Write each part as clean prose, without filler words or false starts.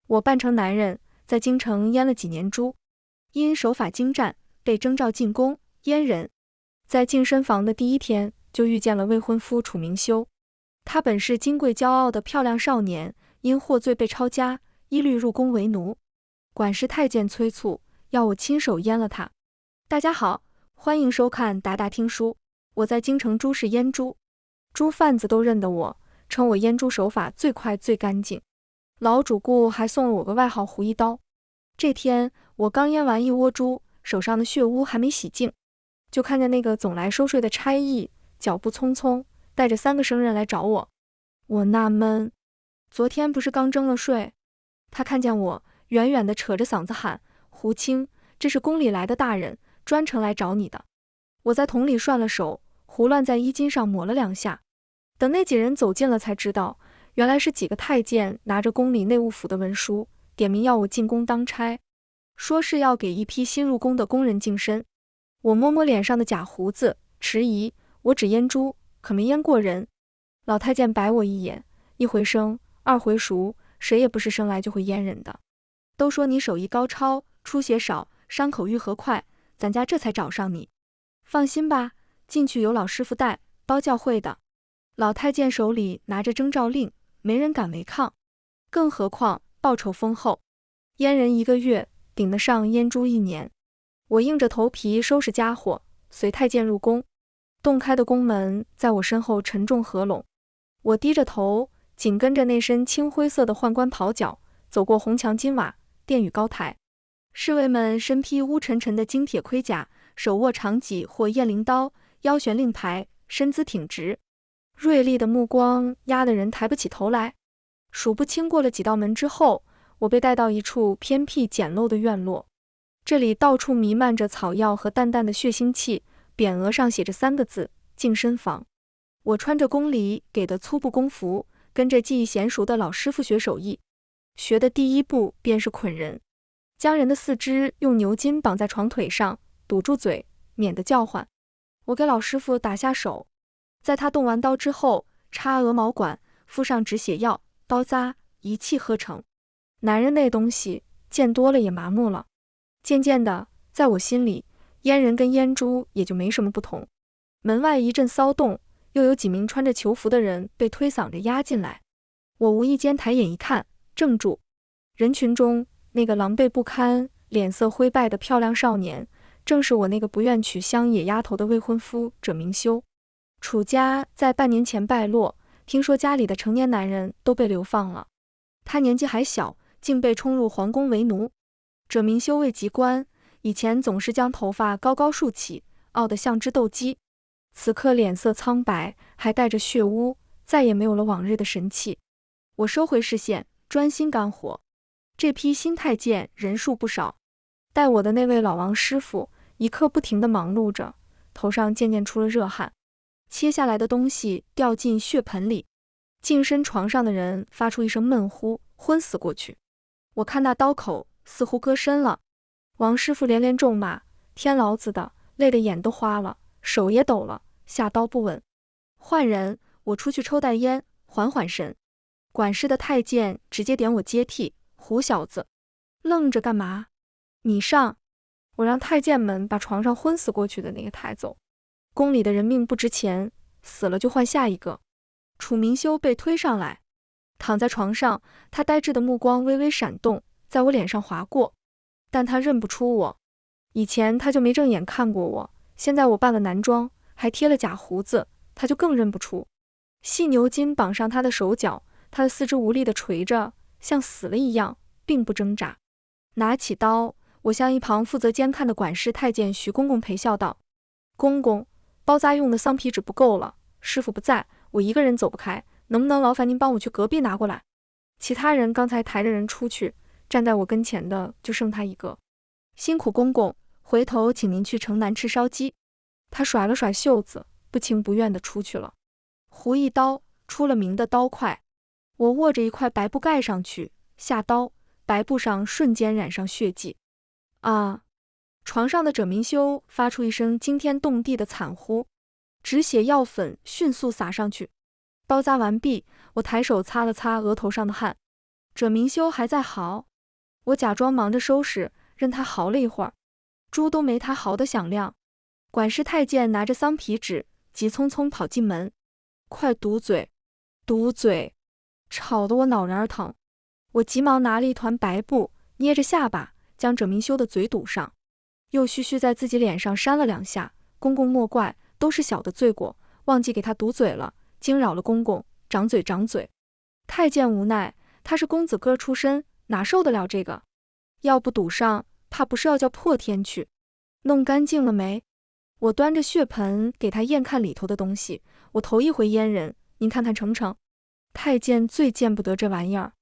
我扮成男人，在京城阉了几年猪，因手法精湛，被征召进宫阉人。在净身房的第一天，就遇见了未婚夫楚明修。他本是金贵骄傲的漂亮少年，因获罪被抄家，一律入宫为奴。管事太监催促，要我亲手阉了他。大家好，欢迎收看达达听书。我在京城朱氏阉猪，猪贩子都认得我，称我阉猪手法最快最干净。老主顾还送了我个外号胡一刀。这天我刚阉完一窝猪，手上的血污还没洗净，就看见那个总来收税的差役脚步匆匆，带着3个生人来找我。我纳闷，昨天不是刚征了税？他看见我，远远地扯着嗓子喊：胡青，这是宫里来的大人，专程来找你的。我在桶里涮了手，胡乱在衣襟上抹了2下。等那几人走近了，才知道原来是几个太监拿着宫里内务府的文书，点名要我进宫当差，说是要给一批新入宫的工人净身。我摸摸脸上的假胡子，迟疑，我只阉猪，可没阉过人。老太监白我一眼，一回生，二回熟，谁也不是生来就会阉人的。都说你手艺高超，出血少，伤口愈合快，咱家这才找上你。放心吧，进去有老师傅带，包教会的。老太监手里拿着征召令，没人敢违抗，更何况报酬丰厚，阉人1个月，顶得上阉猪1年。我硬着头皮收拾家伙，随太监入宫。洞开的宫门在我身后沉重合拢，我低着头，紧跟着那身青灰色的宦官袍脚，走过红墙金瓦，殿宇高台。侍卫们身披乌沉沉的金铁盔甲，手握长戟或雁翎刀，腰悬令牌，身姿挺直，锐利的目光压得人抬不起头来。数不清过了几道门之后，我被带到一处偏僻简陋的院落。这里到处弥漫着草药和淡淡的血腥气，匾额上写着3个字：净身房。我穿着宫里给的粗布工服，跟着技艺娴熟的老师傅学手艺。学的第一步便是捆人，将人的4肢用牛筋绑在床腿上，堵住嘴，免得叫唤。我给老师傅打下手，在他动完刀之后，插鹅毛管，敷上止血药，刀扎，一气呵成。男人那东西见多了也麻木了。渐渐的，在我心里，阉人跟阉猪也就没什么不同。门外一阵骚动，又有几名穿着囚服的人被推搡着押进来。我无意间抬眼一看，怔住。人群中那个狼狈不堪、脸色灰败的漂亮少年，正是我那个不愿娶乡野丫头的未婚夫者明修。楚家在半年前败落，听说家里的成年男人都被流放了，他年纪还小，竟被冲入皇宫为奴。者明修位极官，以前总是将头发高高竖起，傲得像只斗鸡，此刻脸色苍白，还带着血污，再也没有了往日的神气。我收回视线，专心干活。这批新太监人数不少，带我的那位老王师傅一刻不停地忙碌着，头上渐渐出了热汗。切下来的东西掉进血盆里，净身床上的人发出一声闷呼，昏死过去。我看那刀口似乎割深了，王师傅连连咒骂，天老子的，累得眼都花了，手也抖了，下刀不稳。换人，我出去抽袋烟，缓缓神。管事的太监直接点我接替，胡小子，愣着干嘛？你上！我让太监们把床上昏死过去的那个抬走。宫里的人命不值钱，死了就换下一个。楚明修被推上来，躺在床上，他呆滞的目光微微闪动，在我脸上划过，但他认不出我。以前他就没正眼看过我，现在我扮了男装，还贴了假胡子，他就更认不出。细牛筋绑上他的手脚，他的4肢无力地垂着，像死了一样，并不挣扎。拿起刀，我向一旁负责监看的管事太监徐公公陪笑道：公公，包扎用的桑皮纸不够了，师傅不在，我一个人走不开，能不能劳烦您帮我去隔壁拿过来？其他人刚才抬着人出去，站在我跟前的就剩他一个。辛苦公公，回头请您去城南吃烧鸡。他甩了甩袖子，不情不愿地出去了。胡一刀，出了名的刀快。我握着一块白布盖上去，下刀，白布上瞬间染上血迹。啊！床上的者明修发出一声惊天动地的惨呼，止血药粉迅速撒上去。包扎完毕，我抬手擦了擦额头上的汗。这明修还在嚎，我假装忙着收拾，任他嚎了一会儿，猪都没他嚎得响亮。管事太监拿着桑皮纸，急匆匆跑进门，快堵嘴，堵嘴，吵得我脑仁儿疼。我急忙拿了一团白布，捏着下巴，将这明修的嘴堵上，又嘘嘘在自己脸上扇了2下。公公莫怪，都是小的罪过，忘记给他堵嘴了，惊扰了公公，掌嘴掌嘴。太监无奈，他是公子哥出身，哪受得了这个？要不堵上，怕不是要叫破天去。弄干净了没？我端着血盆给他验看里头的东西，我头一回阉人，您看看成不成？太监最见不得这玩意儿，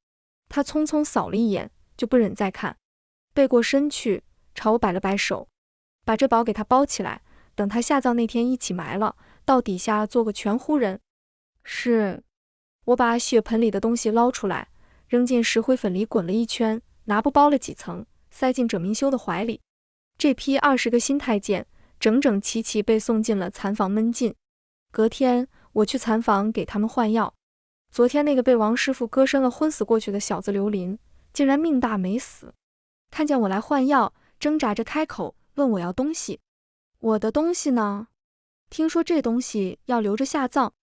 他匆匆扫了一眼，就不忍再看，背过身去，朝我摆了摆手，把这宝给他包起来，等他下葬那天一起埋了，到底下做个全乎人。是。我把血盆里的东西捞出来，扔进石灰粉里滚了一圈，拿布包了几层，塞进这明修的怀里。这批20个新太监整整齐齐被送进了残房闷禁。隔天我去残房给他们换药，昨天那个被王师傅割身了昏死过去的小子刘林，竟然命大没死，看见我来换药，挣扎着开口问我要东西。我的东西呢？听说这东西要留着下葬，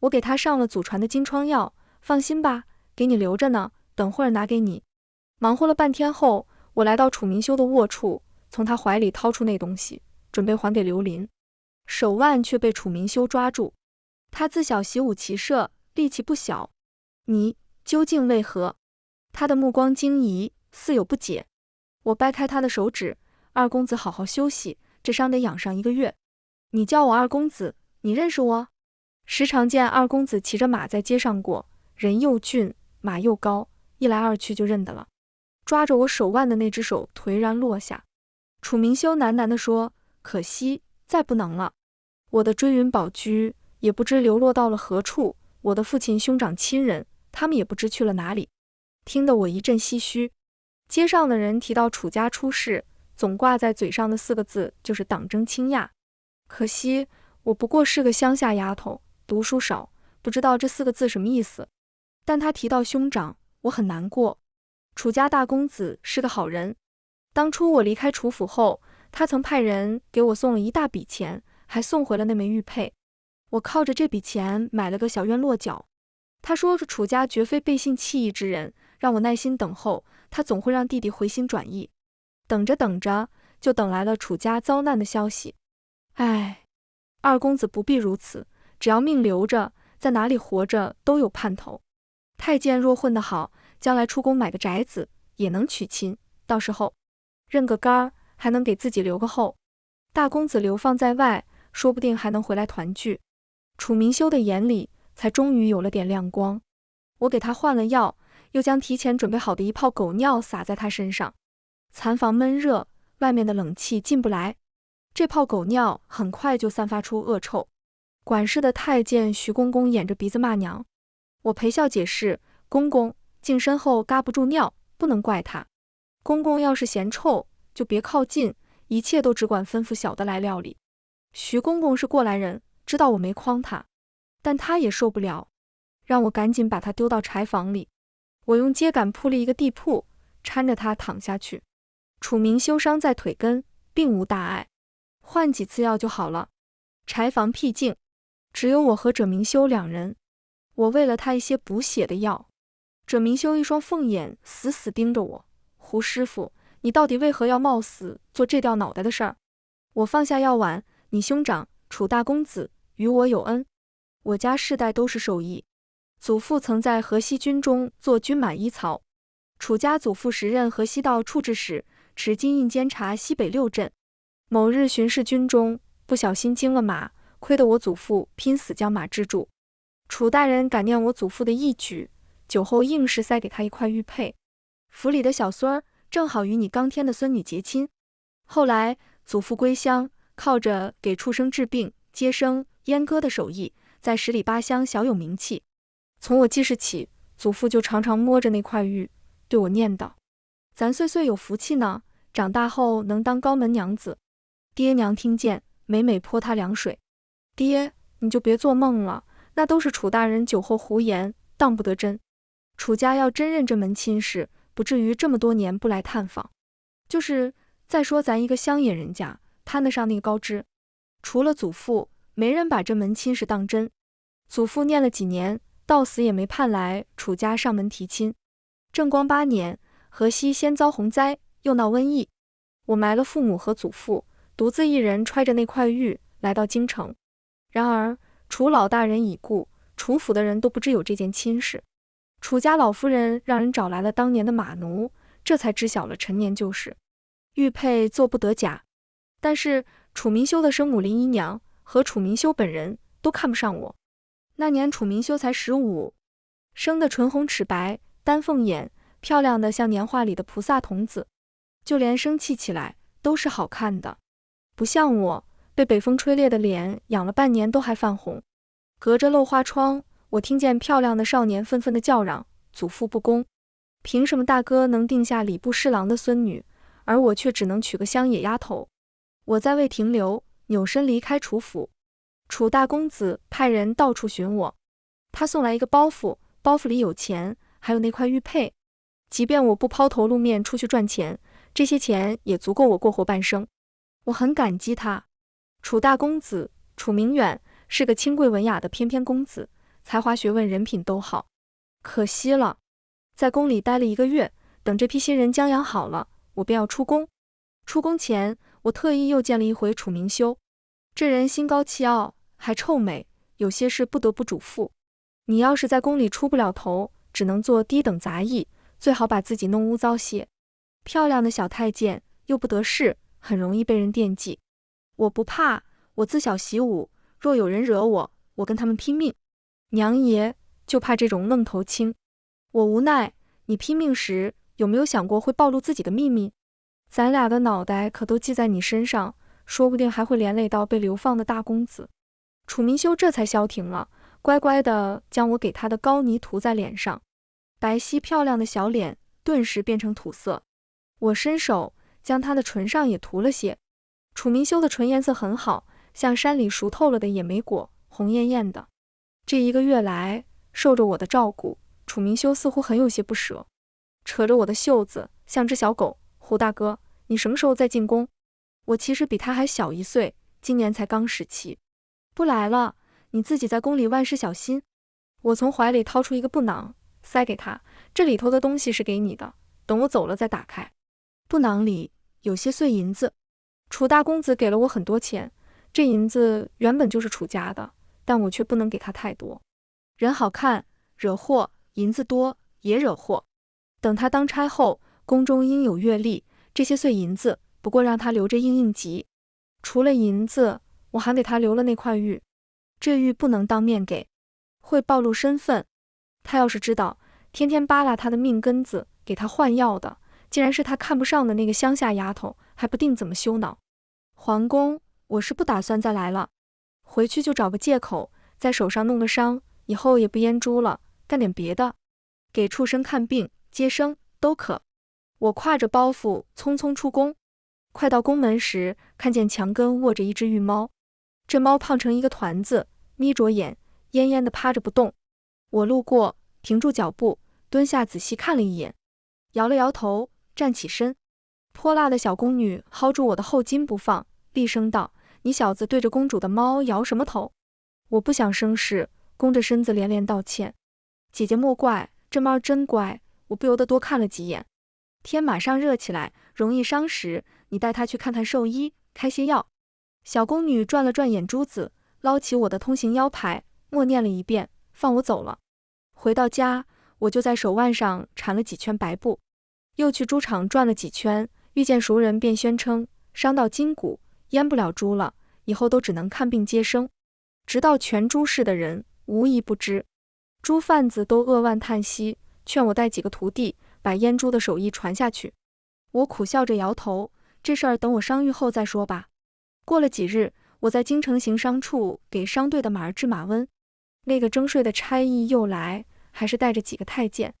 我给他上了祖传的金疮药，放心吧，给你留着呢，等会儿拿给你。忙活了半天后，我来到楚明修的卧处，从他怀里掏出那东西，准备还给刘林，手腕却被楚明修抓住。他自小习武骑射，力气不小，你究竟为何？他的目光惊疑，似有不解。我掰开他的手指，二公子好好休息，这伤得养上1个月。你叫我二公子，你认识我？时常见二公子骑着马在街上过，人又俊，马又高，一来二去就认得了。抓着我手腕的那只手颓然落下。楚明修喃喃地说：可惜，再不能了。我的追云宝驹也不知流落到了何处，我的父亲兄长亲人，他们也不知去了哪里。听得我一阵唏嘘。街上的人提到楚家出事，总挂在嘴上的4个字就是党争倾轧。可惜我不过是个乡下丫头，读书少，不知道这4个字什么意思。但他提到兄长，我很难过。楚家大公子是个好人，当初我离开楚府后，他曾派人给我送了一大笔钱，还送回了那枚玉佩。我靠着这笔钱买了个小院落脚。他说楚家绝非背信弃义之人，让我耐心等候，他总会让弟弟回心转意。等着等着，就等来了楚家遭难的消息。唉，二公子不必如此，只要命留着，在哪里活着都有盼头。太监若混得好，将来出宫买个宅子，也能娶亲，到时候认个干儿，还能给自己留个后。大公子流放在外，说不定还能回来团聚。楚明修的眼里才终于有了点亮光。我给他换了药，又将提前准备好的一泡狗尿洒在他身上。残房闷热，外面的冷气进不来，这泡狗尿很快就散发出恶臭。管事的太监徐公公掩着鼻子骂娘。我陪笑解释，公公净身后嘎不住尿，不能怪他。公公要是嫌臭，就别靠近，一切都只管吩咐小的来料理。徐公公是过来人，知道我没诓他，但他也受不了，让我赶紧把他丢到柴房里。我用秸秆铺了一个地铺，搀着他躺下去。楚明修伤在腿根，并无大碍，换几次药就好了。柴房僻静，只有我和者明修2人。我喂了他一些补血的药。者明修一双凤眼死死盯着我。胡师傅，你到底为何要冒死做这掉脑袋的事儿？我放下药碗，你兄长楚大公子与我有恩，我家世代都是兽医，祖父曾在河西军中做军马医曹。楚家祖父时任河西道处置使，持金印监察西北6镇。某日巡视军中，不小心惊了马，亏得我祖父拼死将马制住。楚大人感念我祖父的义举，酒后硬是塞给他一块玉佩。府里的小孙儿正好与你刚添的孙女结亲。后来祖父归乡，靠着给畜生治病、接生、阉割的手艺，在10里8乡小有名气。从我记事起，祖父就常常摸着那块玉，对我念叨：咱岁岁有福气呢，长大后能当高门娘子。爹娘听见，每每泼他凉水。爹，你就别做梦了，那都是楚大人酒后胡言，当不得真。楚家要真认这门亲事，不至于这么多年不来探访。再说咱一个乡野人家，攀得上那个高枝？除了祖父，没人把这门亲事当真。祖父念了几年，到死也没盼来楚家上门提亲。正光8年，河西先遭洪灾，又闹瘟疫，我埋了父母和祖父，独自一人揣着那块玉来到京城。然而楚老大人已故，楚府的人都不知有这件亲事。楚家老夫人让人找来了当年的马奴，这才知晓了陈年旧事。玉佩做不得假，但是楚明修的生母林姨娘和楚明修本人都看不上我。那年楚明修才15，生得唇红齿白，丹凤眼，漂亮的像年画里的菩萨童子，就连生气起来都是好看的，不像我被北风吹裂的脸养了半年都还泛红。隔着漏花窗，我听见漂亮的少年愤愤地叫嚷：祖父不公，凭什么大哥能定下礼部侍郎的孙女，而我却只能娶个乡野丫头？我在未停留，扭身离开楚府。楚大公子派人到处寻我，他送来一个包袱，包袱里有钱，还有那块玉佩。即便我不抛头露面出去赚钱，这些钱也足够我过活半生。我很感激他。楚大公子楚明远是个清贵文雅的翩翩公子，才华学问人品都好。可惜了，在宫里待了1个月，等这批新人将养好了，我便要出宫。出宫前，我特意又见了一回楚明修。这人心高气傲，还臭美，有些事不得不嘱咐。你要是在宫里出不了头，只能做低等杂役，最好把自己弄污糟些。漂亮的小太监又不得势，很容易被人惦记。我不怕，我自小习武，若有人惹我，我跟他们拼命。娘爷就怕这种愣头青。我无奈，你拼命时有没有想过会暴露自己的秘密？咱俩的脑袋可都记在你身上，说不定还会连累到被流放的大公子。楚明修这才消停了，乖乖地将我给他的膏泥涂在脸上，白皙漂亮的小脸顿时变成土色。我伸手将他的唇上也涂了些。楚明修的唇颜色很好，像山里熟透了的野莓果，红艳艳的。这1个月来受着我的照顾，楚明修似乎很有些不舍，扯着我的袖子像只小狗：胡大哥，你什么时候再进宫？我其实比他还小1岁，今年才刚17。不来了，你自己在宫里万事小心。我从怀里掏出一个布囊，塞给他，这里头的东西是给你的，等我走了再打开。布囊里有些碎银子，楚大公子给了我很多钱，这银子原本就是楚家的，但我却不能给他太多。人好看惹祸，银子多也惹祸。等他当差后，宫中应有阅历，这些碎银子不过让他留着应急。除了银子，我还给他留了那块玉，这玉不能当面给，会暴露身份。他要是知道天天扒拉他的命根子，给他换药的，竟然是他看不上的那个乡下丫头，还不定怎么羞恼。皇宫我是不打算再来了，回去就找个借口，在手上弄个伤，以后也不腌猪了，干点别的，给畜生看病、接生都可。我挎着包袱匆匆出宫，快到宫门时，看见墙根卧着一只玉猫，这猫胖成一个团子，眯着眼，恹恹地趴着不动。我路过，停住脚步，蹲下仔细看了一眼，摇了摇头，站起身。泼辣的小宫女薅住我的后襟不放，厉声道：你小子对着公主的猫摇什么头？我不想生事，弓着身子连连道歉。姐姐莫怪，这猫真乖，我不由得多看了几眼。天马上热起来，容易伤时，你带它去看看兽医，开些药。小宫女转了转眼珠子，捞起我的通行腰牌，默念了一遍，放我走了。回到家，我就在手腕上缠了几圈白布，又去猪场转了几圈，遇见熟人便宣称伤到筋骨，阉不了猪了，以后都只能看病接生。直到全猪市的人无一不知，猪贩子都扼腕叹息，劝我带几个徒弟把阉猪的手艺传下去。我苦笑着摇头，这事儿等我伤愈后再说吧。过了几日，我在京城行商处给商队的马儿治马瘟，那个征税的差役又来，还是带着几个太监。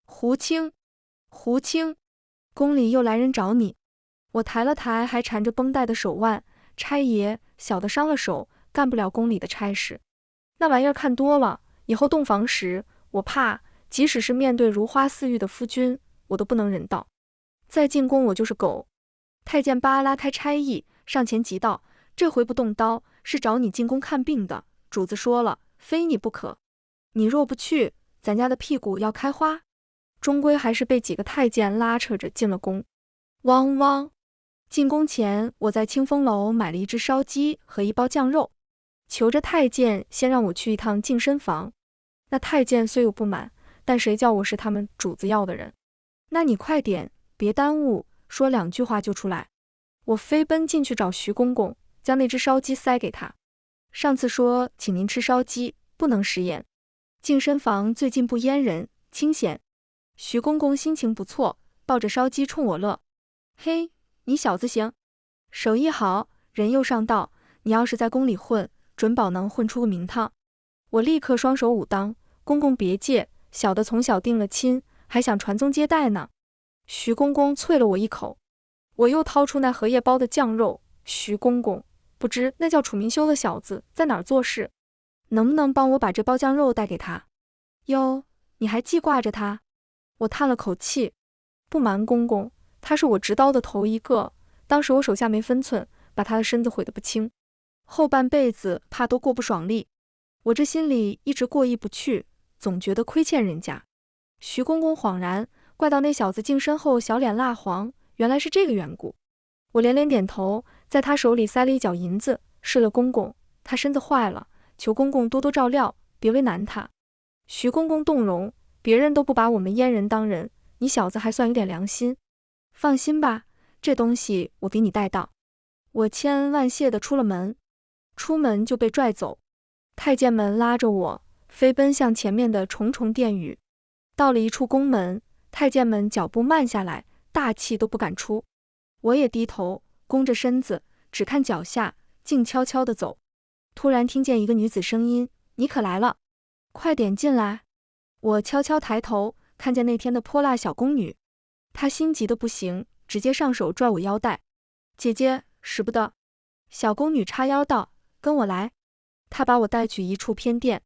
胡青，胡青，宫里又来人找你。我抬了抬还缠着绷带的手腕，差爷，小的伤了手，干不了宫里的差事。那玩意儿看多了，以后洞房时，我怕即使是面对如花似玉的夫君，我都不能忍道。再进宫我就是狗。太监巴拉开差役，上前急道：这回不动刀，是找你进宫看病的。主子说了，非你不可。你若不去，咱家的屁股要开花。终归还是被几个太监拉扯着进了宫。汪汪！进宫前，我在清风楼买了一只烧鸡和一包酱肉，求着太监先让我去一趟净身房。那太监虽有不满，但谁叫我是他们主子要的人？那你快点，别耽误，说2句话就出来。我飞奔进去找徐公公，将那只烧鸡塞给他。上次说请您吃烧鸡，不能食言。净身房最近不淹人，清闲。徐公公心情不错，抱着烧鸡冲我乐。嘿，你小子行，手艺好，人又上道，你要是在宫里混，准保能混出个名堂。我立刻双手舞当，公公别介，小的从小定了亲，还想传宗接代呢。徐公公啐了我一口。我又掏出那荷叶包的酱肉。徐公公，不知那叫楚明修的小子在哪儿做事，能不能帮我把这包酱肉带给他？哟，你还记挂着他？我叹了口气，不瞒公公，他是我执刀的头一个，当时我手下没分寸，把他的身子毁得不轻，后半辈子怕都过不爽利。我这心里一直过意不去，总觉得亏欠人家。徐公公恍然，怪到那小子净身后小脸蜡黄，原来是这个缘故。我连连点头，在他手里塞了一角银子，示了公公，他身子坏了，求公公多多照料，别为难他。徐公公动容，别人都不把我们阉人当人，你小子还算有点良心。放心吧，这东西我给你带到。我千恩万谢地出了门，出门就被拽走。太监们拉着我飞奔向前面的重重殿宇。到了一处宫门，太监们脚步慢下来，大气都不敢出。我也低头弓着身子，只看脚下，静悄悄地走。突然听见一个女子声音：你可来了，快点进来。我悄悄抬头，看见那天的泼辣小宫女，她心急得不行，直接上手拽我腰带。姐姐，使不得。小宫女叉腰道：跟我来。她把我带去一处偏殿，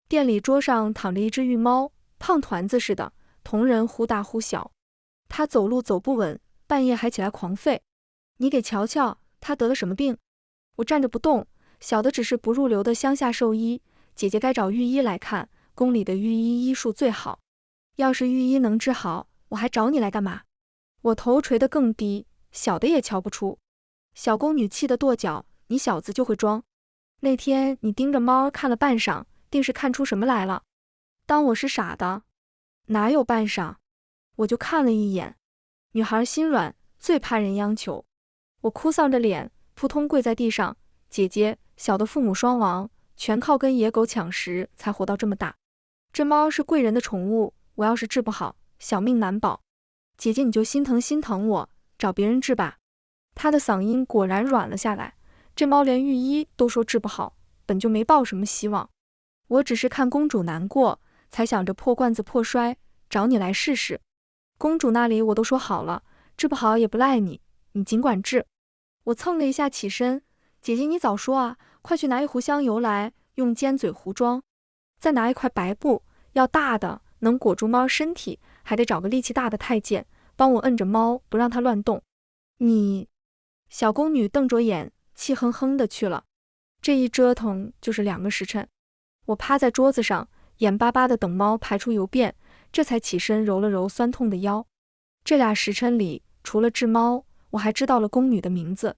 殿里桌上躺着一只玉猫，胖团子似的，瞳仁忽大忽小。她走路走不稳，半夜还起来狂吠。你给瞧瞧，她得了什么病？我站着不动，小的只是不入流的乡下兽医，姐姐该找御医来看，宫里的御医医术最好。要是御医能治好，我还找你来干嘛？我头垂得更低，小的也瞧不出。小宫女气得跺脚：你小子就会装。那天你盯着猫看了半晌，定是看出什么来了？当我是傻的？哪有半晌？我就看了一眼。女孩心软，最怕人央求。我哭丧着脸，扑通跪在地上：姐姐，小的父母双亡，全靠跟野狗抢食才活到这么大。这猫是贵人的宠物，我要是治不好，小命难保。姐姐你就心疼心疼我，找别人治吧。她的嗓音果然软了下来。这猫连御医都说治不好，本就没抱什么希望。我只是看公主难过，才想着破罐子破摔，找你来试试。公主那里我都说好了，治不好也不赖你，你尽管治。我蹭了一下起身：姐姐你早说啊，快去拿一壶香油来，用尖嘴糊装。再拿一块白布，要大的，能裹住猫身体，还得找个力气大的太监，帮我摁着猫，不让它乱动。你……小宫女瞪着眼，气哼哼的去了。这一折腾就是2个时辰。我趴在桌子上，眼巴巴的等猫排出油便，这才起身揉了揉酸痛的腰。这2时辰里，除了治猫，我还知道了宫女的名字。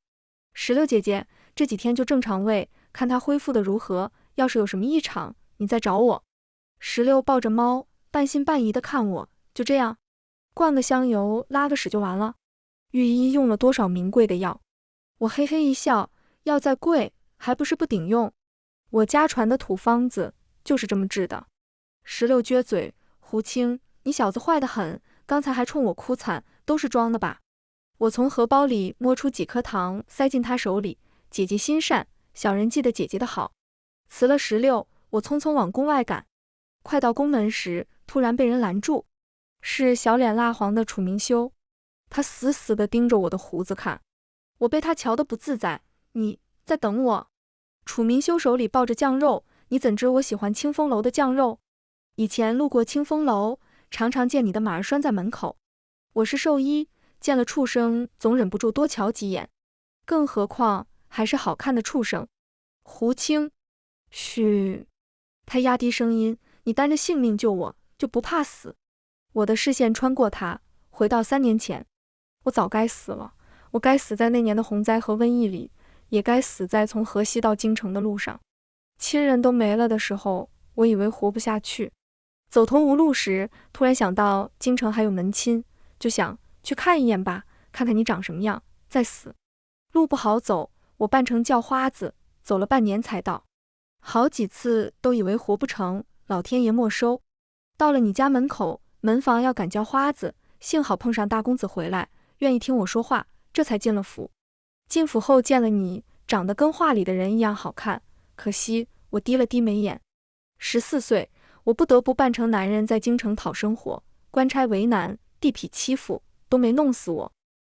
石榴姐姐，这几天就正常喂，看她恢复的如何，要是有什么异常，你再找我。石榴抱着猫，半信半疑的看我，就这样，灌个香油，拉个屎就完了？御医用了多少名贵的药？我嘿嘿一笑，药再贵，还不是不顶用。我家传的土方子就是这么治的。石榴撅嘴：胡青，你小子坏得很，刚才还冲我哭惨，都是装的吧？我从荷包里摸出几颗糖，塞进他手里。姐姐心善，小人记得姐姐的好。辞了石榴，我匆匆往宫外赶。快到宫门时，突然被人拦住，是小脸蜡黄的楚明修。他死死地盯着我的胡子看，我被他瞧得不自在。你在等我？楚明修手里抱着酱肉，你怎知我喜欢清风楼的酱肉？以前路过清风楼，常常见你的马儿拴在门口。我是兽医，见了畜生总忍不住多瞧几眼，更何况还是好看的畜生。胡青，嘘。他压低声音，你担着性命救我，就不怕死？我的视线穿过他，回到3年前。我早该死了，我该死在那年的洪灾和瘟疫里，也该死在从河西到京城的路上。亲人都没了的时候，我以为活不下去。走投无路时，突然想到京城还有门亲，就想去看一眼吧，看看你长什么样，再死。路不好走，我扮成叫花子，走了半年才到。好几次都以为活不成，老天爷没收。到了你家门口，门房要赶叫花子，幸好碰上大公子回来，愿意听我说话，这才进了府。进府后见了你，长得跟画里的人一样好看，可惜我低了低眉眼。14岁，我不得不扮成男人在京城讨生活，官差为难，地痞欺负，都没弄死我。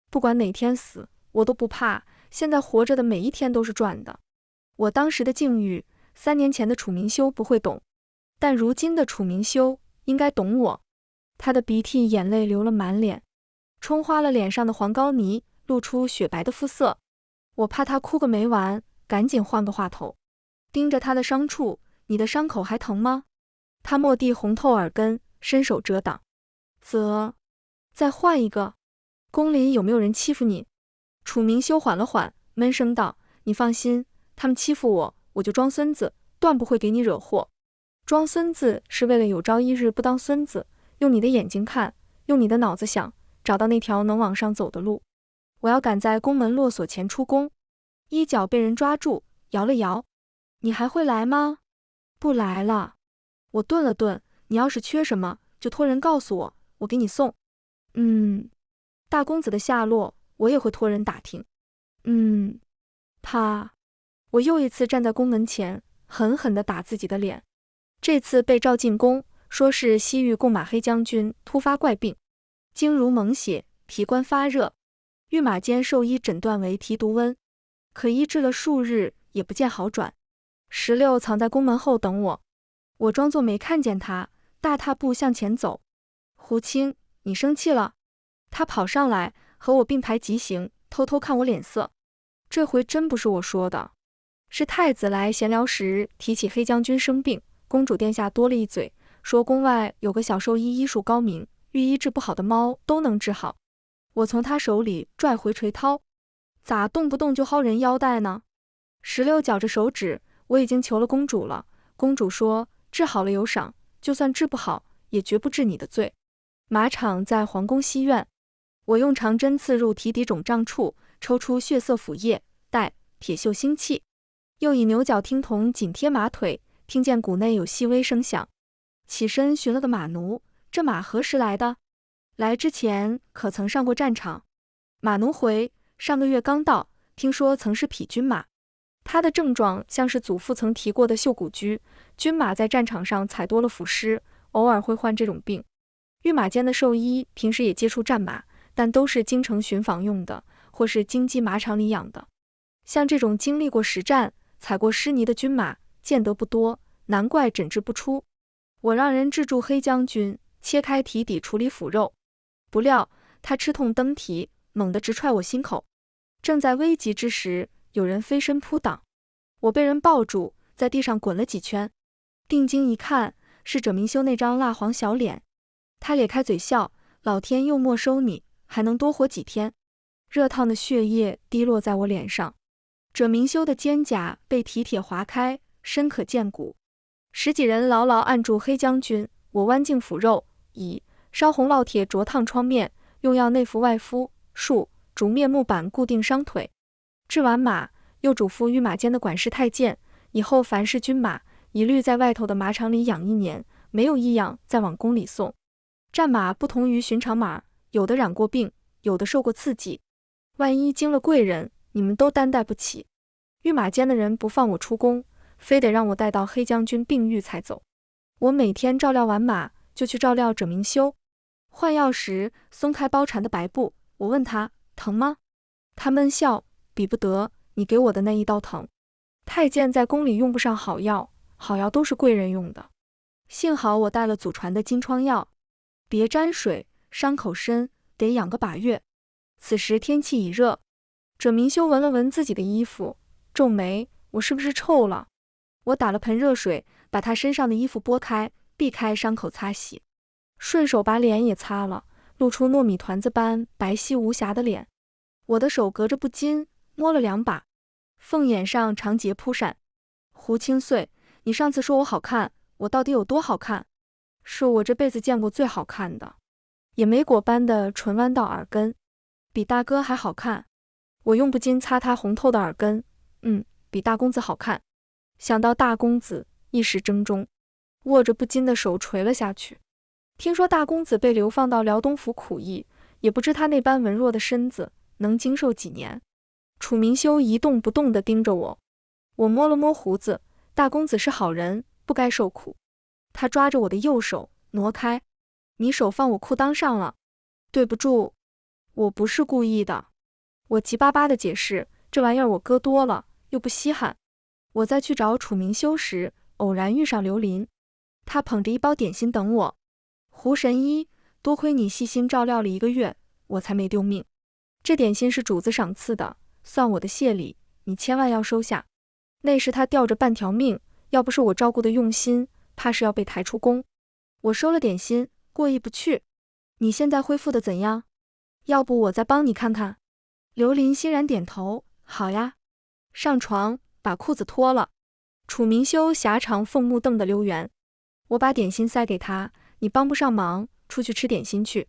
不管哪天死，我都不怕，现在活着的每一天都是赚的。我当时的境遇，3年前的楚明修不会懂，但如今的楚明修应该懂我。他的鼻涕眼泪流了满脸，冲花了脸上的黄膏泥，露出雪白的肤色。我怕他哭个没完，赶紧换个话头，盯着他的伤处，你的伤口还疼吗？他蓦地红透耳根，伸手遮挡。再换一个。宫里有没有人欺负你？楚明修缓了缓，闷声道，你放心，他们欺负我，我就装孙子，断不会给你惹祸。装孙子是为了有朝一日不当孙子，用你的眼睛看，用你的脑子想，找到那条能往上走的路。我要赶在宫门落锁前出宫。衣角被人抓住，摇了摇。你还会来吗？不来了。我顿了顿，你要是缺什么，就托人告诉我，我给你送。大公子的下落，我也会托人打听。我又一次站在宫门前，狠狠地打自己的脸。这次被召进宫，说是西域贡马黑将军突发怪病，经如猛血，皮冠发热，御马监兽医诊断为蹄毒瘟，可医治了数日也不见好转。16藏在宫门后等我，我装作没看见他，大踏步向前走。胡青，你生气了？他跑上来和我并排疾行，偷偷看我脸色。这回真不是我说的，是太子来闲聊时提起黑将军生病，公主殿下多了一嘴，说宫外有个小兽医医术高明，遇医治不好的猫都能治好。我从他手里拽回锤刀，咋动不动就薅人腰带呢？16绞着手指，我已经求了公主了，公主说治好了有赏，就算治不好也绝不治你的罪。马场在皇宫西院，我用长针刺入蹄底肿胀处，抽出血色腐液，待铁锈腥气，又以牛角听筒紧贴马腿，听见谷内有细微声响，起身寻了个马奴，这马何时来的？来之前可曾上过战场？马奴回，上个月刚到，听说曾是匹军马。他的症状像是祖父曾提过的袖骨疽，军马在战场上踩多了腐尸，偶尔会患这种病。御马监的兽医平时也接触战马，但都是京城巡访用的，或是京畿马场里养的。像这种经历过实战、踩过湿泥的军马，见得不多，难怪诊治不出。我让人制住黑将军，切开蹄底处理腐肉，不料他吃痛蹬蹄，猛地直踹我心口。正在危急之时，有人飞身扑挡，我被人抱住，在地上滚了几圈。定睛一看，是者明修那张蜡黄小脸。他咧开嘴笑，老天又没收你，还能多活几天。热烫的血液滴落在我脸上，者明修的肩胛被蹄铁划开，深可见骨。10几人牢牢按住黑将军，我剜净腐肉，以烧红烙铁灼烫疮面，用药内服外敷，煮面木板固定伤腿。治完马，又嘱咐御马监的管事太监，以后凡是军马，一律在外头的马场里养1年，没有异样再往宫里送。战马不同于寻常马，有的染过病，有的受过刺激，万一惊了贵人，你们都担待不起。御马监的人不放我出宫，非得让我带到黑将军病愈才走。我每天照料完马，就去照料者明修。换药时松开包缠的白布，我问他疼吗？他闷笑，比不得你给我的那一刀疼。太监在宫里用不上好药，好药都是贵人用的。幸好我带了祖传的金疮药，别沾水，伤口深，得养个把月。此时天气已热，准明修闻了闻自己的衣服，皱眉，我是不是臭了？我打了盆热水，把他身上的衣服拨开，避开伤口擦洗，顺手把脸也擦了，露出糯米团子般白皙无瑕的脸。我的手隔着布巾摸了2把，凤眼上长结扑闪。胡清碎，你上次说我好看，我到底有多好看？是我这辈子见过最好看的，野莓果般的唇弯到耳根，比大哥还好看。我用布巾擦他红透的耳根，比大公子好看。想到大公子，一时怔中，握着布巾的手垂了下去。听说大公子被流放到辽东府苦役，也不知他那般文弱的身子能经受几年。楚明修一动不动地盯着我，我摸了摸胡子，大公子是好人，不该受苦。他抓着我的右手挪开，你手放我裤裆上了，对不住，我不是故意的。我急巴巴地解释，这玩意儿我割多了，又不稀罕。我再去找楚明修时，偶然遇上刘林，他捧着一包点心等我。胡神医，多亏你细心照料了1个月，我才没丢命。这点心是主子赏赐的，算我的谢礼，你千万要收下。那时他吊着半条命，要不是我照顾的用心，怕是要被抬出宫。我收了点心，过意不去。你现在恢复的怎样？要不我再帮你看看？刘林欣然点头，好呀。上床，把裤子脱了。楚明修狭长凤目瞪得溜圆。我把点心塞给他，你帮不上忙，出去吃点心去。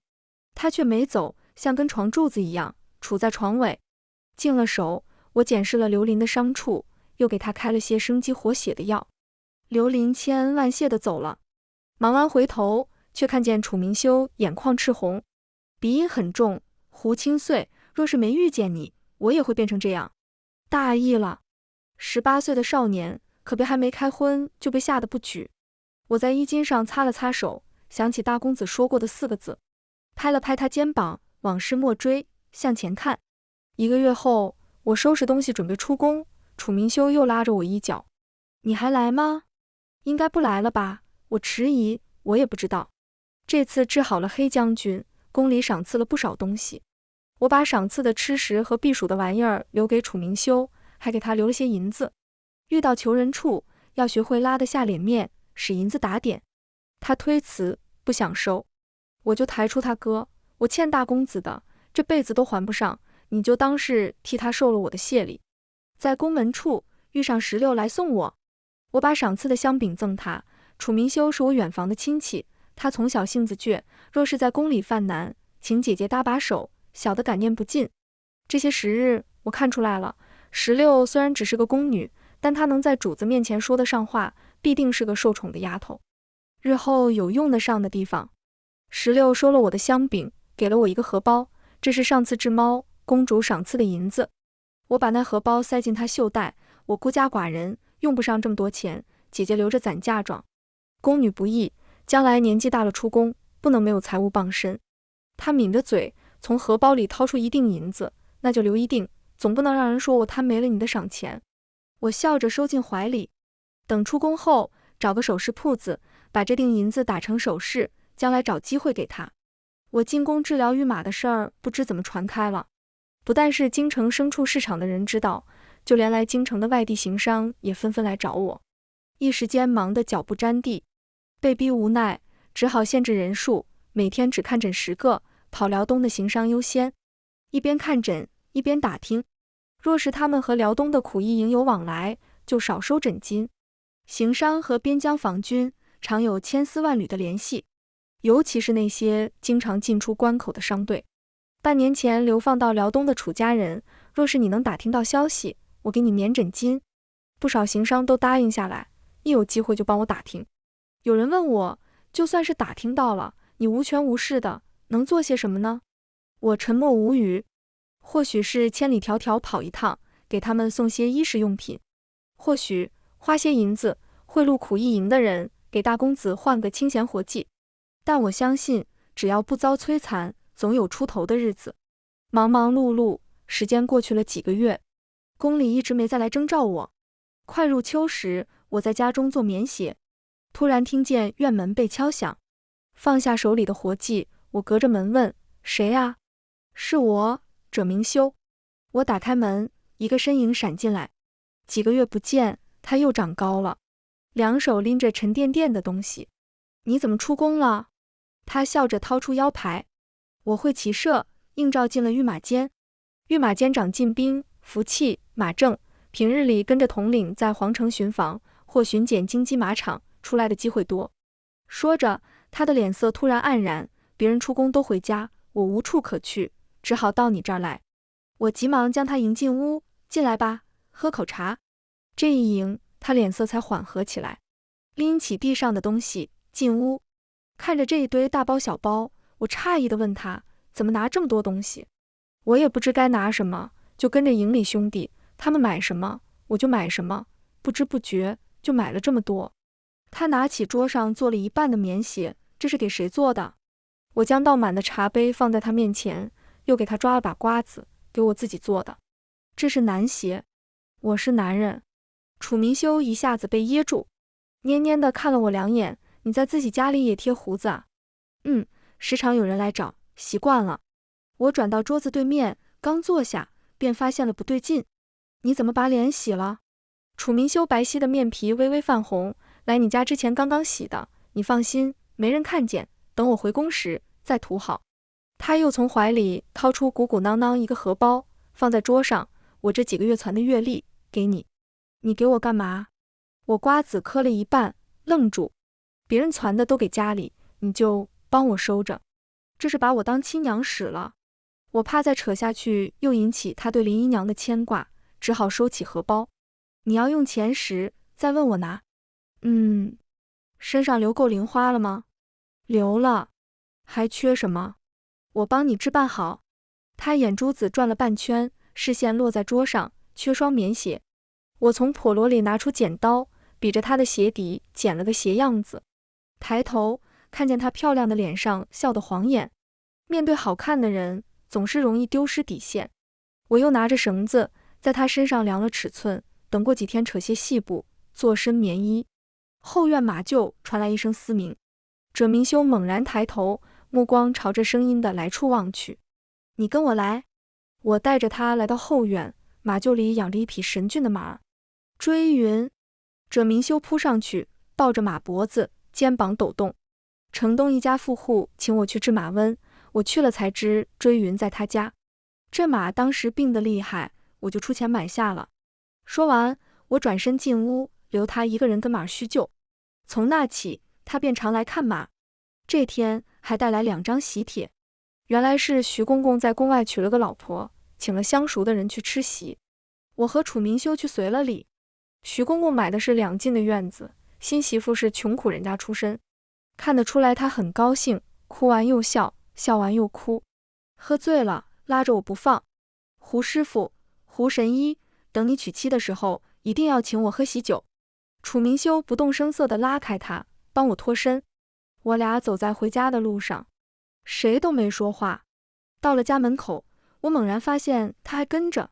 他却没走，像根床柱子一样杵在床尾。净了手，我检视了刘林的伤处，又给他开了些生机活血的药。刘林千恩万谢地走了。忙完回头，却看见楚明修眼眶赤红，鼻音很重。胡清碎，若是没遇见你，我也会变成这样。大意了，18岁的少年，可别还没开荤就被吓得不举。我在衣襟上擦了擦手，想起大公子说过的4个字，拍了拍他肩膀，往事莫追，向前看。1个月后，我收拾东西准备出宫，楚明修又拉着我衣角，你还来吗？应该不来了吧？我迟疑，我也不知道。这次治好了黑将军，宫里赏赐了不少东西。我把赏赐的吃食和避暑的玩意儿留给楚明修，还给他留了些银子。遇到求人处，要学会拉得下脸面，使银子打点。他推辞，不想收，我就抬出他哥，我欠大公子的，这辈子都还不上，你就当是替他受了我的谢礼。在宫门处遇上16来送我，我把赏赐的香饼赠他。楚明修是我远房的亲戚，他从小性子倔，若是在宫里犯难，请姐姐搭把手，小的感念不尽。这些时日，我看出来了，16虽然只是个宫女，但她能在主子面前说得上话，必定是个受宠的丫头，日后有用得上的地方。16收了我的香饼，给了我一个荷包，这是上次治猫公主赏赐的银子。我把那荷包塞进她袖带，我孤家寡人，用不上这么多钱，姐姐留着攒嫁妆。宫女不易，将来年纪大了出宫，不能没有财物傍身。她抿着嘴，从荷包里掏出1锭银子，那就留1锭，总不能让人说我贪没了你的赏钱。我笑着收进怀里，等出宫后，找个首饰铺子，把这锭银子打成首饰，将来找机会给他。我进宫治疗御马的事儿，不知怎么传开了，不但是京城牲畜市场的人知道，就连来京城的外地行商也纷纷来找我，一时间忙得脚不沾地。被逼无奈，只好限制人数，每天只看诊10个，跑辽东的行商优先。一边看诊，一边打听，若是他们和辽东的苦役营有往来，就少收诊金。行商和边疆防军常有千丝万缕的联系，尤其是那些经常进出关口的商队。半年前流放到辽东的楚家人，若是你能打听到消息，我给你免诊金。不少行商都答应下来，一有机会就帮我打听。有人问我，就算是打听到了，你无权无势的，能做些什么呢？我沉默无语。或许是千里迢迢跑一趟，给他们送些衣食用品；或许花些银子贿赂苦役营的人，给大公子换个清闲活计。但我相信，只要不遭摧残，总有出头的日子。忙忙碌碌，时间过去了几个月，宫里一直没再来征召我。快入秋时，我在家中做免写，突然听见院门被敲响，放下手里的活计，我隔着门问：谁啊？是我，者明修。我打开门，一个身影闪进来。几个月不见，他又长高了，两手拎着沉甸甸的东西。你怎么出宫了？他笑着掏出腰牌。我会骑射，应召进了御马监。御马监长进兵，服气，马正，平日里跟着统领在皇城巡防或巡检京畿马场，出来的机会多。说着，他的脸色突然黯然。别人出宫都回家，我无处可去，只好到你这儿来。我急忙将他迎进屋，进来吧，喝口茶。这一迎，他脸色才缓和起来，拎起地上的东西进屋。看着这一堆大包小包，我诧异地问他，怎么拿这么多东西？我也不知该拿什么，就跟着营里兄弟，他们买什么我就买什么，不知不觉就买了这么多。他拿起桌上做了一半的棉鞋，这是给谁做的？我将倒满的茶杯放在他面前，又给他抓了把瓜子，给我自己做的。这是男鞋。我是男人。楚明修一下子被噎住，蔫蔫地看了我两眼。你在自己家里也贴胡子啊？时常有人来找，习惯了。我转到桌子对面，刚坐下，便发现了不对劲。你怎么把脸洗了？楚明修白皙的面皮微微泛红，来你家之前刚刚洗的，你放心，没人看见，等我回宫时再涂好。他又从怀里掏出鼓鼓囊囊一个荷包，放在桌上。我这几个月攒的月例，给你。你给我干嘛？我瓜子磕了一半，愣住。别人攒的都给家里，你就帮我收着，这是把我当亲娘使了。我怕再扯下去又引起他对林姨娘的牵挂，只好收起荷包。你要用钱时再问我拿。身上留够零花了吗？留了。还缺什么？我帮你置办好。他眼珠子转了半圈，视线落在桌上，缺双棉鞋。我从笸箩里拿出剪刀，比着他的鞋底剪了个鞋样子。抬头看见他漂亮的脸上笑得晃眼。面对好看的人，总是容易丢失底线。我又拿着绳子在他身上量了尺寸，等过几天扯些细布，做身棉衣。后院马厩传来一声嘶鸣，者明修猛然抬头，目光朝着声音的来处望去。你跟我来。我带着他来到后院，马厩里养着一匹神骏的马。追云。者明修扑上去，抱着马脖子，肩膀抖动。城东一家富户请我去治马瘟，我去了才知追云在他家。这马当时病得厉害，我就出钱买下了。说完，我转身进屋，留他一个人跟马叙旧。从那起，他便常来看马。这天还带来2张喜帖，原来是徐公公在宫外娶了个老婆，请了相熟的人去吃席。我和楚明修去随了礼。徐公公买的是2进的院子，新媳妇是穷苦人家出身，看得出来他很高兴，哭完又笑，笑完又哭。喝醉了，拉着我不放。胡师傅，胡神医，等你娶妻的时候，一定要请我喝喜酒。楚明修不动声色地拉开他，帮我脱身。我俩走在回家的路上，谁都没说话。到了家门口，我猛然发现他还跟着。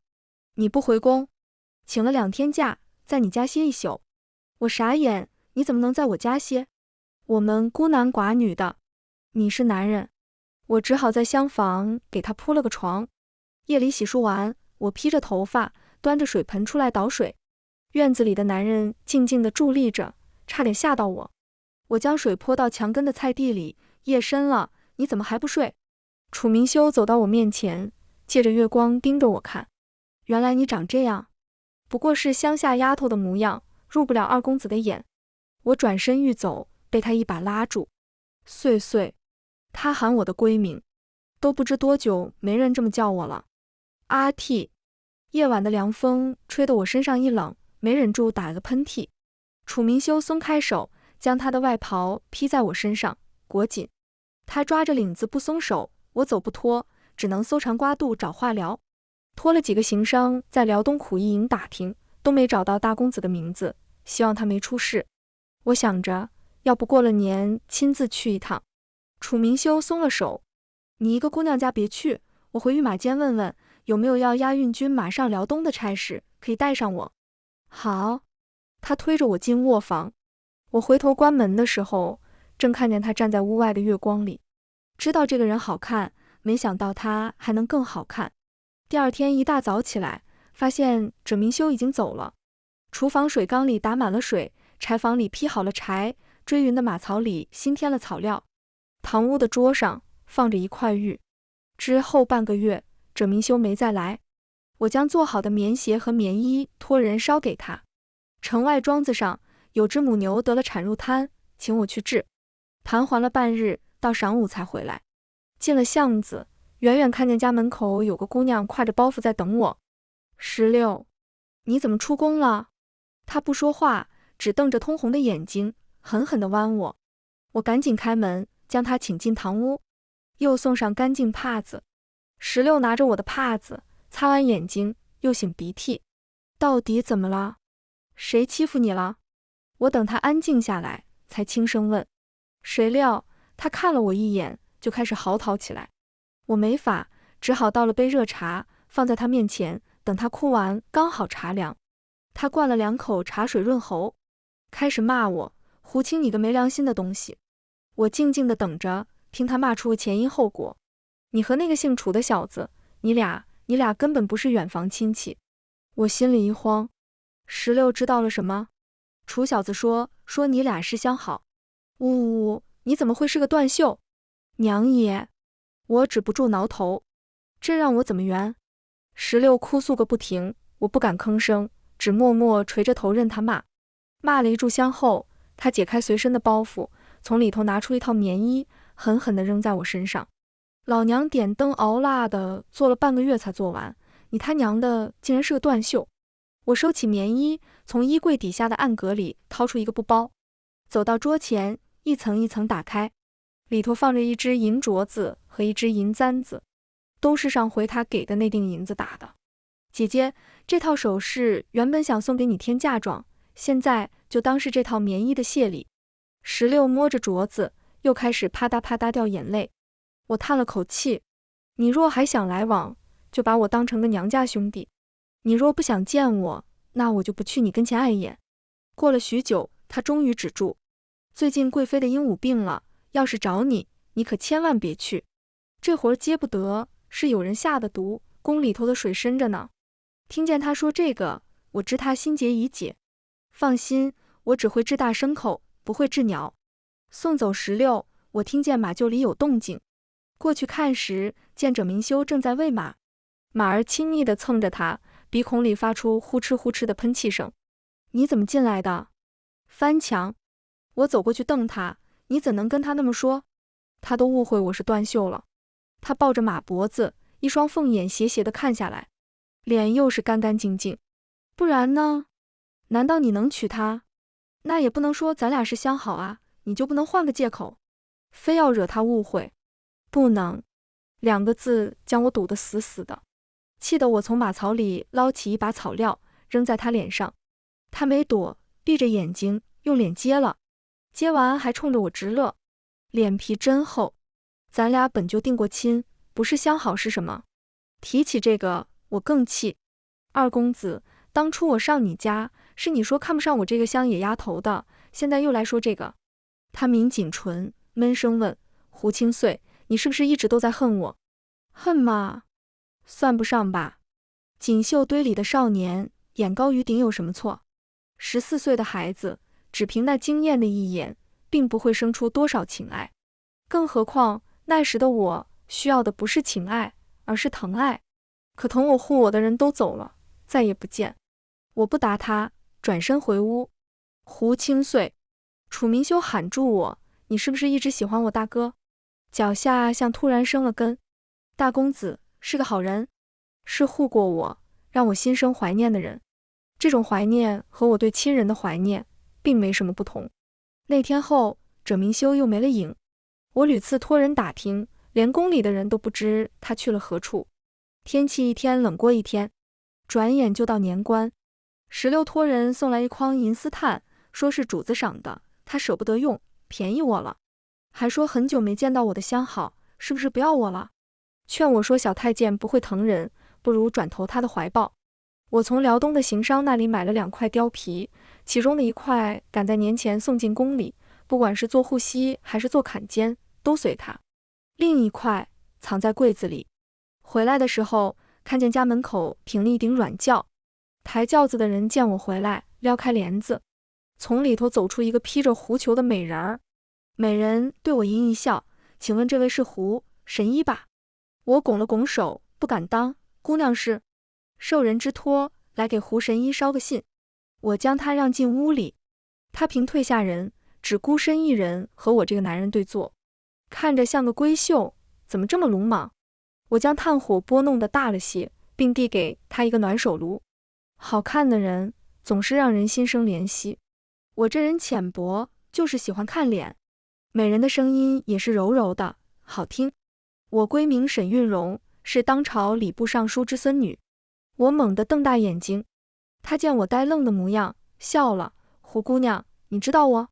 你不回宫？请了2天假，在你家歇一宿。我傻眼，你怎么能在我家歇？我们孤男寡女的。你是男人。我只好在厢房给他铺了个床。夜里洗漱完，我披着头发，端着水盆出来倒水。院子里的男人静静地伫立着，差点吓到我。我将水泼到墙根的菜地里。夜深了，你怎么还不睡？楚明修走到我面前，借着月光盯着我看。原来你长这样，不过是乡下丫头的模样，入不了二公子的眼。我转身欲走，被他一把拉住。岁岁。他喊我的闺名，都不知多久没人这么叫我了。阿嚏。夜晚的凉风吹得我身上一冷，没忍住打了个喷嚏。楚明修松开手，将他的外袍披在我身上，裹紧。他抓着领子不松手，我走不脱，只能搜肠刮肚找话聊。托了几个行商在辽东苦役营打听，都没找到大公子的名字，希望他没出事。我想着，要不过了年亲自去一趟。楚明修松了手，你一个姑娘家别去，我回御马监问问，有没有要押运军马上辽东的差事，可以带上我。好。他推着我进卧房。我回头关门的时候，正看见他站在屋外的月光里。知道这个人好看，没想到他还能更好看。第二天一大早起来，发现赭明修已经走了。厨房水缸里打满了水，柴房里劈好了柴，追云的马槽里新添了草料。堂屋的桌上放着一块玉。之后半个月，赭明修没再来。我将做好的棉鞋和棉衣托人捎给他。城外庄子上有只母牛得了产褥瘫，请我去治。盘桓了半日，到晌午才回来。进了巷子，远远看见家门口有个姑娘挎着包袱在等我。16，你怎么出宫了？她不说话，只瞪着通红的眼睛，狠狠地剜我。我赶紧开门，将她请进堂屋，又送上干净帕子。16拿着我的帕子，擦完眼睛，又擤鼻涕。到底怎么了？谁欺负你了？我等他安静下来，才轻声问。谁料他看了我一眼，就开始嚎啕起来。我没法，只好倒了杯热茶，放在他面前，等他哭完，刚好茶凉。他灌了2口茶水润喉，开始骂我：胡青，你个没良心的东西！我静静地等着，听他骂出前因后果。你和那个姓楚的小子，你俩根本不是远房亲戚。我心里一慌。16知道了什么？楚小子说你俩是相好。呜，你怎么会是个断袖？娘爷！我止不住挠头，这让我怎么圆？16哭诉个不停，我不敢吭声，只默默垂着头任他骂。骂了一炷香后，他解开随身的包袱，从里头拿出一套棉衣，狠狠地扔在我身上。老娘点灯熬蜡的做了半个月才做完，你他娘的竟然是个断袖！我收起棉衣，从衣柜底下的暗格里掏出一个布包，走到桌前，一层一层打开，里头放着一只银镯子和一只银簪子，都是上回他给的那锭银子打的。姐姐，这套首饰原本想送给你添嫁妆，现在就当是这套棉衣的谢礼。16摸着镯子，又开始啪嗒啪嗒掉眼泪。我叹了口气，你若还想来往，就把我当成个娘家兄弟；你若不想见我，那我就不去你跟前碍眼。过了许久，他终于止住。最近贵妃的鹦鹉病了，要是找你，你可千万别去。这活接不得，是有人下的毒，宫里头的水深着呢。听见他说这个，我知他心结已解。放心，我只会治大牲口，不会治鸟。送走16，我听见马厩里有动静。过去看时，见赭明修正在喂马，马儿亲昵地蹭着他，鼻孔里发出呼哧呼哧的喷气声。你怎么进来的？翻墙。我走过去瞪他，你怎能跟他那么说？他都误会我是断袖了。他抱着马脖子，一双凤眼斜斜地看下来，脸又是干干净净。不然呢？难道你能娶她？那也不能说咱俩是相好啊，你就不能换个借口，非要惹他误会？不能，2个字将我堵得死死的，气得我从马槽里捞起一把草料，扔在他脸上。他没躲，闭着眼睛用脸接了，接完还冲着我直乐，脸皮真厚。咱俩本就定过亲，不是相好是什么？提起这个，我更气。二公子，当初我上你家，是你说看不上我这个乡野丫头的，现在又来说这个。他抿紧唇，闷声问：胡青穗，你是不是一直都在恨我？恨吗？算不上吧。锦绣堆里的少年，眼高于顶有什么错？14岁的孩子，只凭那惊艳的一眼，并不会生出多少情爱。更何况那时的我，需要的不是情爱，而是疼爱。可同我护我的人都走了，再也不见。我不答他，转身回屋。胡青穗，楚明修喊住我，你是不是一直喜欢我大哥？脚下像突然生了根。大公子是个好人，是护过我，让我心生怀念的人。这种怀念和我对亲人的怀念并没什么不同。那天后，赭明修又没了影，我屡次托人打听，连宫里的人都不知他去了何处。天气一天冷过一天，转眼就到年关。16托人送来一筐银丝炭，说是主子赏的，他舍不得用，便宜我了。还说很久没见到我的相好，是不是不要我了？劝我说小太监不会疼人，不如转投他的怀抱。我从辽东的行商那里买了2块貂皮，其中的1块赶在年前送进宫里，不管是做护膝还是做坎肩，都随他。另1块藏在柜子里。回来的时候，看见家门口停了一顶软轿，抬轿子的人见我回来，撩开帘子，从里头走出一个披着狐裘的美人儿。美人对我阴一笑，请问这位是胡神医吧？我拱了拱手，不敢当，姑娘是受人之托，来给胡神医捎个信。我将他让进屋里，他平退下人，只孤身一人和我这个男人对坐，看着像个闺秀，怎么这么鲁莽？我将炭火拨弄得大了些，并递给他一个暖手炉。好看的人总是让人心生怜惜，我这人浅薄，就是喜欢看脸。美人的声音也是柔柔的，好听。我闺名沈韵荣，是当朝礼部尚书之孙女。我猛地瞪大眼睛，她见我呆愣的模样，笑了。胡姑娘，你知道我？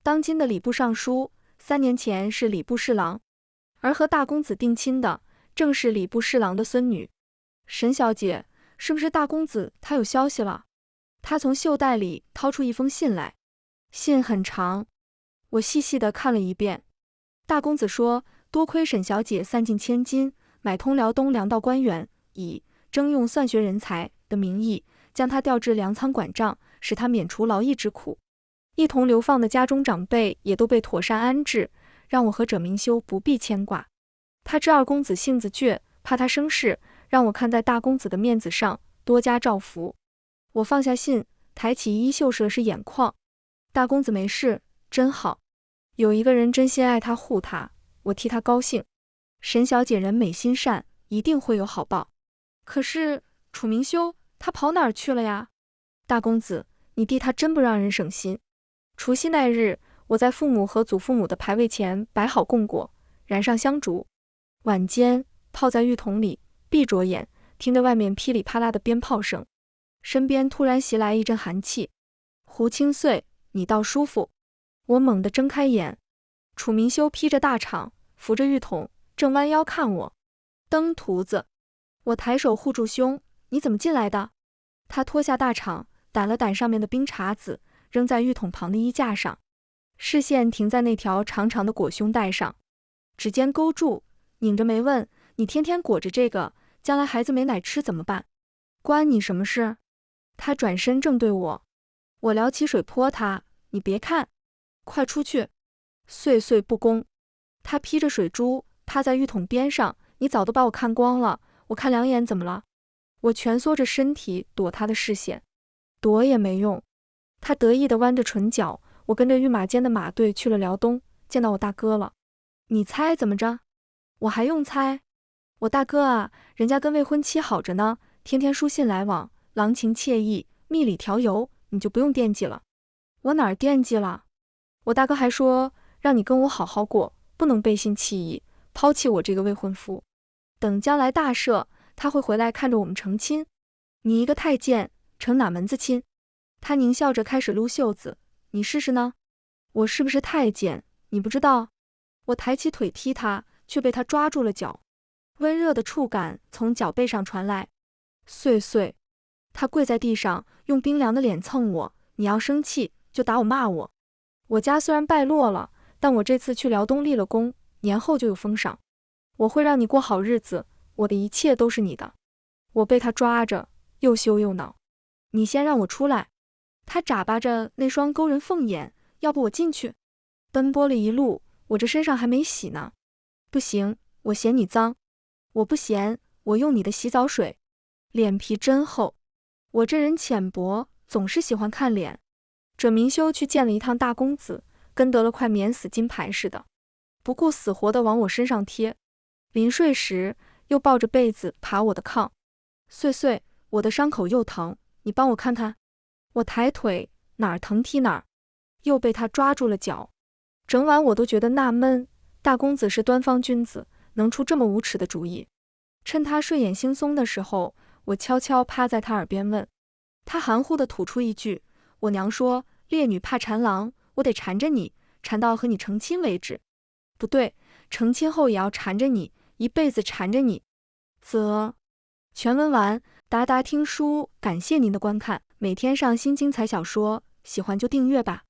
当今的礼部尚书，3年前是礼部侍郎，而和大公子定亲的，正是礼部侍郎的孙女。沈小姐，是不是大公子他有消息了？他从袖袋里掏出一封信来，信很长，我细细地看了一遍。大公子说，多亏沈小姐散尽千金，买通辽东2道官员，以征用算学人才的名义，将他调至粮仓管账，使他免除劳役之苦。一同流放的家中长辈也都被妥善安置，让我和者明修不必牵挂。他知二公子性子倔，怕他生事，让我看在大公子的面子上，多加照拂。我放下信，抬起衣袖摄是眼眶。大公子没事，真好。有一个人真心爱他护他，我替他高兴。沈小姐人美心善，一定会有好报。可是楚明修他跑哪儿去了呀？大公子，你弟他真不让人省心。除夕那日，我在父母和祖父母的牌位前摆好供果，燃上香烛。晚间泡在浴桶里，闭着眼，听着外面噼里啪啦的鞭炮声，身边突然袭来一阵寒气。胡清岁，你倒舒服。我猛地睁开眼，楚明修披着大氅，扶着浴桶，正弯腰看我。登徒子，我抬手护住胸，你怎么进来的？他脱下大氅，掸了掸上面的冰碴子，扔在浴桶旁的衣架上，视线停在那条长长的裹胸带上，指尖勾住，拧着眉问，你天天裹着这个，将来孩子没奶吃怎么办？关你什么事？他转身正对我，我撩起水泼他，你别看，快出去！岁岁不恭。他披着水珠趴在浴桶边上，你早都把我看光了，我看2眼怎么了？我蜷缩着身体躲他的视线，躲也没用。他得意地弯着唇角，我跟着御马监的马队去了辽东，见到我大哥了。你猜怎么着？我还用猜？我大哥啊，人家跟未婚妻好着呢，天天书信来往，郎情妾意，蜜里调油，你就不用惦记了。我哪儿惦记了？我大哥还说，让你跟我好好过，不能背信弃义，抛弃我这个未婚夫。等将来大赦，他会回来看着我们成亲。你一个太监，成哪门子亲？他狞笑着开始撸袖子，你试试呢？我是不是太监？你不知道？我抬起腿踢他，却被他抓住了脚，温热的触感从脚背上传来。岁岁，他跪在地上，用冰凉的脸蹭我，你要生气就打我骂我。我家虽然败落了，但我这次去辽东立了功，年后就有封赏。我会让你过好日子，我的一切都是你的。我被他抓着，又羞又恼。你先让我出来。他眨巴着那双勾人凤眼，要不我进去？奔波了一路，我这身上还没洗呢。不行，我嫌你脏。我不嫌，我用你的洗澡水。脸皮真厚。我这人浅薄，总是喜欢看脸。者明修去见了一趟大公子，跟得了块免死金牌似的，不顾死活地往我身上贴。临睡时又抱着被子爬我的炕。岁岁，我的伤口又疼，你帮我看看。我抬腿，哪儿疼踢哪儿，又被他抓住了脚。整晚我都觉得纳闷，大公子是端方君子，能出这么无耻的主意。趁他睡眼惺忪的时候，我悄悄趴在他耳边问。他含糊地吐出一句，我娘说烈女怕缠郎，我得缠着你，缠到和你成亲为止。不对，成亲后也要缠着你，一辈子缠着你。则全文完，达达听书，感谢您的观看，每天上新精彩小说，喜欢就订阅吧。